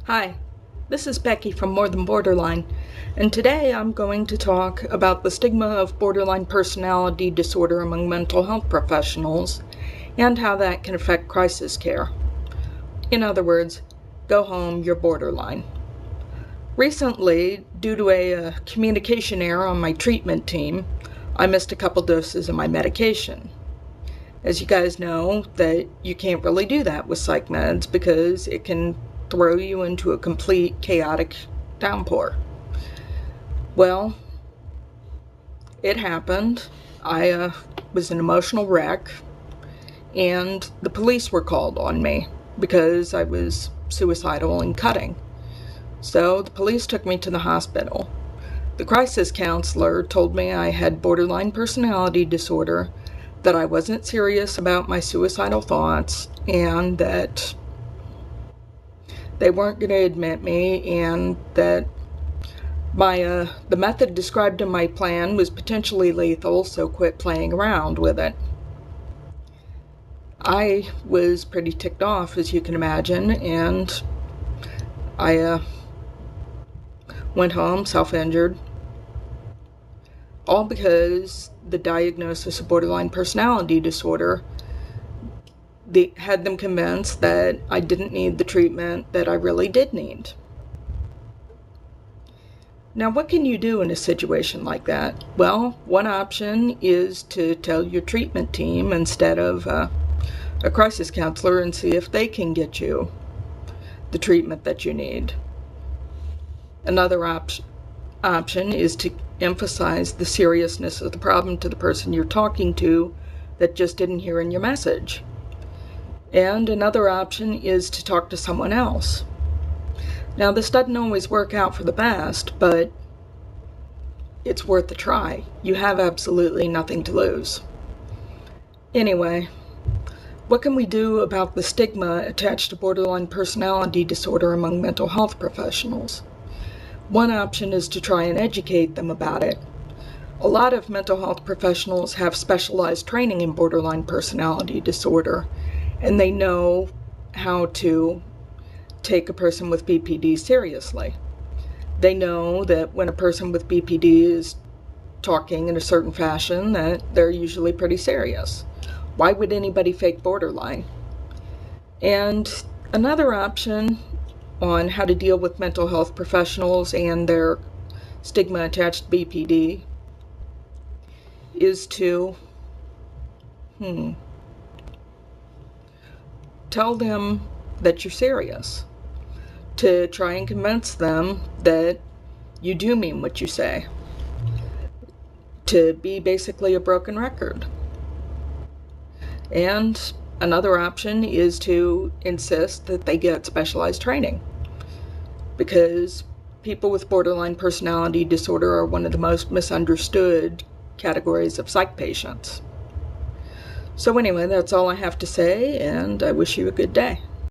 Hi, this is Becky from More Than Borderline, and today I'm going to talk about the stigma of borderline personality disorder among mental health professionals and how that can affect crisis care. In other words, go home, you're borderline. Recently, due to a communication error on my treatment team, I missed a couple doses of my medication. As you guys know, that you can't really do that with psych meds because it can throw you into a complete chaotic downpour. Well, it happened. I was an emotional wreck, and the police were called on me because I was suicidal and cutting. So the police took me to the hospital. The crisis counselor told me I had borderline personality disorder, that I wasn't serious about my suicidal thoughts, and that they weren't going to admit me, and that the method described in my plan was potentially lethal, so quit playing around with it. I was pretty ticked off, as you can imagine, and I went home self-injured, all because the diagnosis of borderline personality disorder had them convinced that I didn't need the treatment that I really did need. Now, what can you do in a situation like that? Well, one option is to tell your treatment team instead of a crisis counselor and see if they can get you the treatment that you need. Another option is to emphasize the seriousness of the problem to the person you're talking to that just didn't hear in your message. And another option is to talk to someone else. Now, this doesn't always work out for the best, but it's worth a try. You have absolutely nothing to lose. Anyway, what can we do about the stigma attached to borderline personality disorder among mental health professionals? One option is to try and educate them about it. A lot of mental health professionals have specialized training in borderline personality disorder, and they know how to take a person with BPD seriously. They know that when a person with BPD is talking in a certain fashion, that they're usually pretty serious. Why would anybody fake borderline? And another option on how to deal with mental health professionals and their stigma attached to BPD is to tell them that you're serious, to try and convince them that you do mean what you say, to be basically a broken record. And another option is to insist that they get specialized training, because people with borderline personality disorder are one of the most misunderstood categories of psych patients. So anyway, that's all I have to say, and I wish you a good day.